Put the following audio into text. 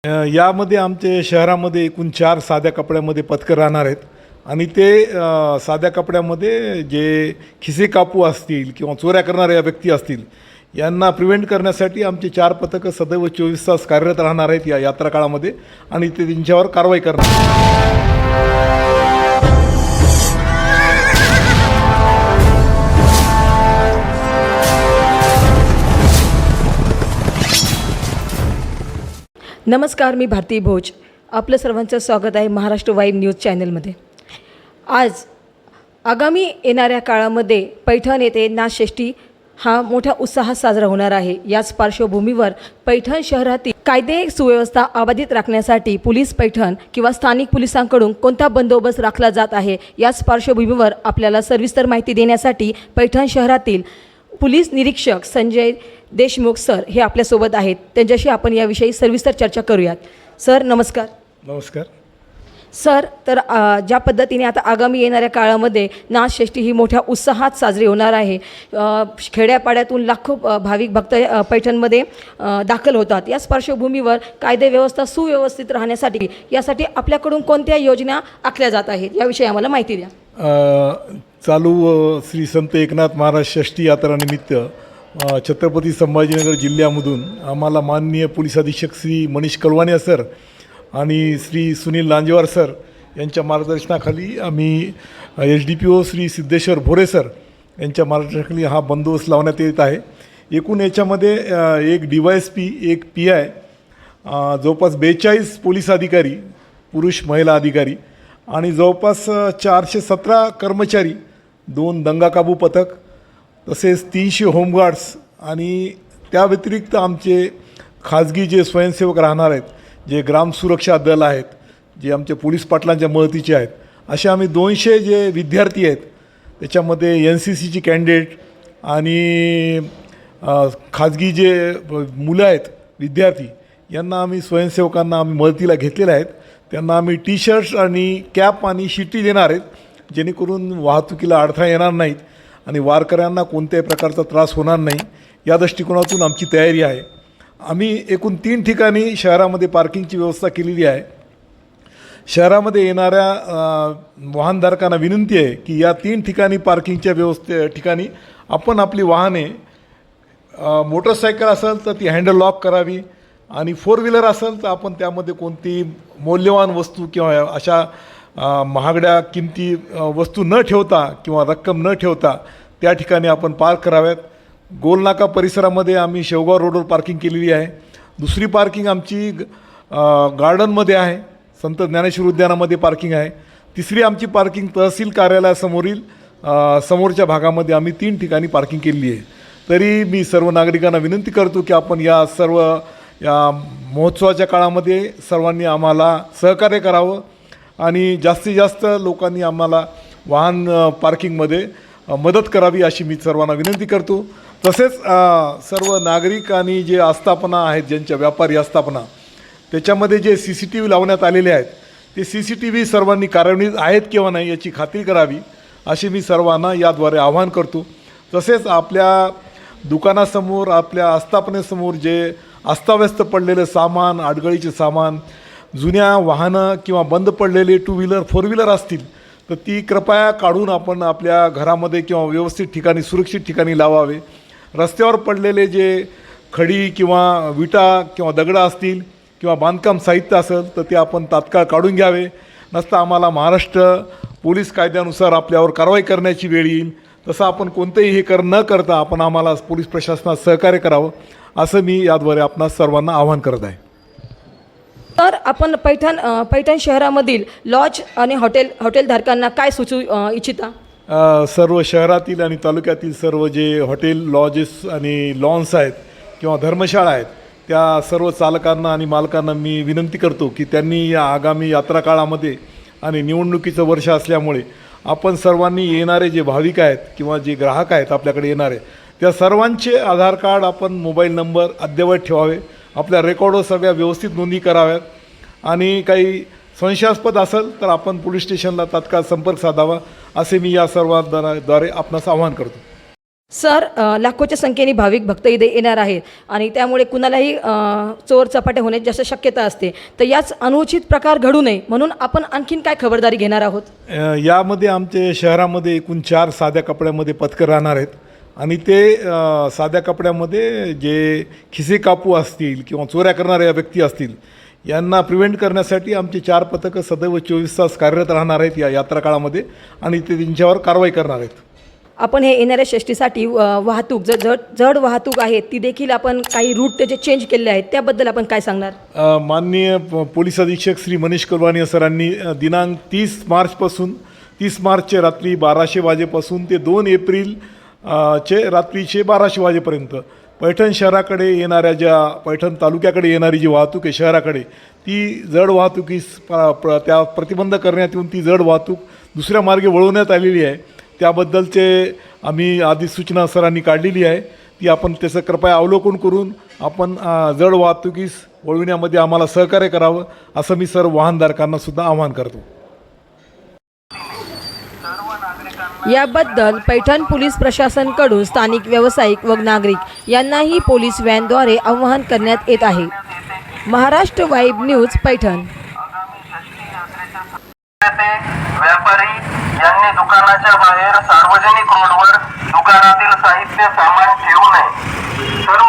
यामध्ये आमचे शहरामध्ये एकूण 4 साध्या कपड्यामध्ये पथकं राहणार आहेत आणि ते साध्या कपड्यामध्ये जे खिसे कापू असतील किंवा चोऱ्या करणाऱ्या व्यक्ती असतील यांना प्रिव्हेंट करण्यासाठी आमचे 4 पथकं सदैव 24 तास कार्यरत राहणार आहेत या यात्रा काळामध्ये आणि ते त्यांच्यावर कारवाई करणार. नमस्कार, मी भारती भोज. आपलं सर्वांचं स्वागत आहे महाराष्ट्र वाईब न्यूज चॅनलमध्ये. आज आगामी येणाऱ्या काळामध्ये पैठण येथे नाथषष्ठी हा मोठ्या उत्साहात साजरा होणार आहे. याच पार्श्वभूमीवर पैठण शहरातील कायदे सुव्यवस्था अबाधित राखण्यासाठी पोलीस पैठण किंवा स्थानिक पोलिसांकडून कोणता बंदोबस्त राखला जात आहे, याच पार्श्वभूमीवर आपल्याला सविस्तर माहिती देण्यासाठी पैठण शहरातील पोलीस निरीक्षक संजय देशमुख सर हे आपल्यासोबत आहेत. त्यांच्याशी आपण याविषयी सविस्तर चर्चा करूयात. सर नमस्कार. नमस्कार सर, तर ज्या पद्धतीने आता आगामी येणाऱ्या काळामध्ये नाथषष्ठी ही मोठ्या उत्साहात साजरी होणार आहे. खेड्यापाड्यातून लाखो भाविक भक्त पैठणमध्ये दाखल होतात. याच पार्श्वभूमीवर कायदे व्यवस्था सुव्यवस्थित राहण्यासाठी यासाठी आपल्याकडून कोणत्या योजना आखल्या जात आहेत याविषयी आम्हाला माहिती द्या. चालू श्री संत एकनाथ महाराज षष्ठी यात्रानिमित्त छत्रपती संभाजीनगर जिल्ह्यामधून आम्हाला माननीय पोलीस अधीक्षक श्री मनीष कलवानिया सर आणि श्री सुनील लांजेवार सर यांच्या मार्गदर्शनाखाली आम्ही SDPO श्री सिद्धेश्वर भोरे सर यांच्या मार्गदर्शनाखाली हा बंदोबस्त लावण्यात येत आहे. एकूण याच्यामध्ये एक DYSP, एक PI, जवळपास 42 पोलीस अधिकारी, पुरुष महिला अधिकारी आणि जवळपास 417 कर्मचारी, 2 दंगाकाबू पथक, तसेच 300 होमगार्ड्स आणि त्या व्यतिरिक्त आमचे खाजगी जे स्वयंसेवक राहणार आहेत, जे ग्राम सुरक्षा दल आहेत, जे आमचे पोलीस पाटलांच्या मदतीचे आहेत, असे आम्ही 200 जे विद्यार्थी आहेत त्याच्यामध्ये NCCची कॅन्डिडेट आणि खाजगी जे मुलं आहेत विद्यार्थी यांना आम्ही स्वयंसेवकांना आम्ही मदतीला घेतलेले आहेत. त्यांना आम्ही T-शर्ट्स आणि कॅप आणि शिटी देणार आहेत, जेणेकरून वाहतुकीला अडथळा येणार नाहीत आणि वारकऱ्यांना कोणत्याही प्रकारचा त्रास होणार नाही या दृष्टिकोनातून आमची तयारी आहे. आम्ही एकूण 3 ठिकाणी शहरामध्ये पार्किंगची व्यवस्था केलेली आहे. शहरामध्ये येणाऱ्या वाहनधारकांना विनंती आहे की या 3 ठिकाणी पार्किंगच्या ठिकाणी आपण आपली वाहने, मोटरसायकल असेल तर ती हँडल लॉक करावी आणि 4 व्हीलर असेल तर आपण त्यामध्ये कोणती मौल्यवान वस्तू किंवा अशा महागड्या किमती वस्तू न ठेवता किंवा रक्कम न ठेवता त्या ठिकाणी आपण पार्क कराव्यात. गोलनाका परिसरामध्ये आम्ही शेवगाव रोडवर पार्किंग केलेली आहे. दुसरी पार्किंग आमची गार्डनमध्ये आहे, संत ज्ञानेश्वर उद्यानामध्ये पार्किंग आहे. तिसरी आमची पार्किंग तहसील कार्यालयासमोरील समोरच्या भागामध्ये आम्ही 3 ठिकाणी पार्किंग केलेली आहे. तरी मी सर्व नागरिकांना विनंती करतो की आपण या सर्व महोत्सवाच्या काळामध्ये सर्वांनी आम्हाला सहकार्य करावं आणि जास्तीत जास्त लोकांनी आम्हाला वाहन पार्किंगमध्ये मदत करावी अशी मी सर्वांना विनंती करतो. तसेच सर्व नागरिक आणि जे आस्थापना आहेत, ज्यांच्या व्यापारी आस्थापना, त्याच्यामध्ये जे CCTV लावण्यात आलेले आहेत ते CCTV सर्वांनी कार्यान्वित आहेत किंवा नाही याची खात्री करावी अशी मी सर्वांना याद्वारे आवाहन करतो. तसेच आपल्या दुकानासमोर, आपल्या आस्थापनेसमोर जे अस्ताव्यस्त पडलेलं सामान, अडगळीचे सामान, जुन्या वाहनं किंवा बंद पडलेले 2 व्हीलर 4 व्हीलर असतील तर ती कृपया काढून आपण आपल्या घरामध्ये किंवा व्यवस्थित ठिकाणी, सुरक्षित ठिकाणी लावावे. रस्त्यावर पडलेले जे खडी किंवा विटा किंवा दगडं असतील किंवा बांधकाम साहित्य असेल तर ते आपण तात्काळ काढून घ्यावे. नसता आम्हाला महाराष्ट्र पोलीस कायद्यानुसार आपल्यावर कारवाई करण्याची वेळ येईल. तसं आपण कोणतंही हे न करता आपण आम्हाला पोलीस प्रशासनात सहकार्य करावं असं मी याद्वारे आपणा सर्वांना आवाहन करत आहे. तर आपण पैठण शहरामधील लॉज आणि हॉटेलधारकांना काय सुचवू इच्छिता? सर्व शहरातील आणि तालुक्यातील सर्व जे हॉटेल, लॉजेस आणि लॉन्स आहेत किंवा धर्मशाळा आहेत त्या सर्व चालकांना आणि मालकांना मी विनंती करतो की त्यांनी या आगामी यात्रा काळामध्ये आणि निवडणुकीचं वर्ष असल्यामुळे आपण सर्वांनी येणारे जे भाविक आहेत किंवा जे ग्राहक आहेत आपल्याकडे येणारे त्या सर्वांचे आधार कार्ड आपण मोबाईल नंबर अद्ययावत ठेवावे. आपल्या रेकॉर्डवर सगळ्या व्यवस्थित नोंदी कराव्यात आणि काही संशयास्पद असेल तर आपण पोलीस स्टेशनला तात्काळ संपर्क साधावा असे मी या सर्वांद्वारे आपणास आवाहन करतो. सर, लाखोच्या संख्येने भाविक भक्त इथे येणार आहेत आणि त्यामुळे कुणालाही चोर चपाटे होण्याची जास्त शक्यता असते. तर याच अनुचित प्रकार घडू नये म्हणून आपण आणखीन काय खबरदारी घेणार आहोत? यामध्ये आमचे शहरामध्ये एकूण 4 साध्या कपड्यामध्ये पथकं राहणार आहेत आणि ते साध्या कपड्यामध्ये जे खिसे कापू असतील किंवा चोऱ्या करणाऱ्या व्यक्ती असतील यांना प्रिव्हेंट करण्यासाठी आमचे 4 पथकं सदैव 24 तास कार्यरत राहणार आहेत या यात्रा काळामध्ये आणि ते त्यांच्यावर कारवाई करणार आहेत. आपण हे येणाऱ्या षष्टीसाठी वाहतूक जड वाहतूक आहे ती देखील आपण काही रूट त्याचे चेंज केले आहेत, त्याबद्दल आपण काय सांगणार? माननीय पोलीस अधीक्षक श्री मनीष कलवानी सरांनी दिनांक 30 मार्चपासून 30 मार्चचे रात्री 1200 वाजेपासून ते 2 एप्रिल चे रात्रीचे 1200 वाजेपर्यंत पैठण शहराकडे येणाऱ्या ज्या पैठण तालुक्याकडे येणारी जी वाहतूक आहे शहराकडे ती जड वाहतुकीस त्या प्रतिबंध करण्यात येऊन ती जड वाहतूक दुसऱ्या मार्गे वळवण्यात आलेली आहे. त्याबद्दलचे आम्ही आधी सूचना सरांनी काढलेली आहे. ती आपण त्याचं कृपया अवलोकन करून आपण जड वाहतुकीस वळविण्यामध्ये आम्हाला सहकार्य करावं असं मी सर्व वाहनधारकांना सुद्धा आवाहन करतो. याबद्दल पैठण पोलीस प्रशासनाकडून स्थानिक व्यावसायिक व नागरिक यांनाही पोलीस व्हॅनद्वारे आवाहन करण्यात येत आहे. Maharashtra vibe news Paithan. व्यापारी यांनी दुकानाच्या बाहेर सार्वजनिक रोडवर दुकानातील साहित्य सामान ठेवू नये. सर्व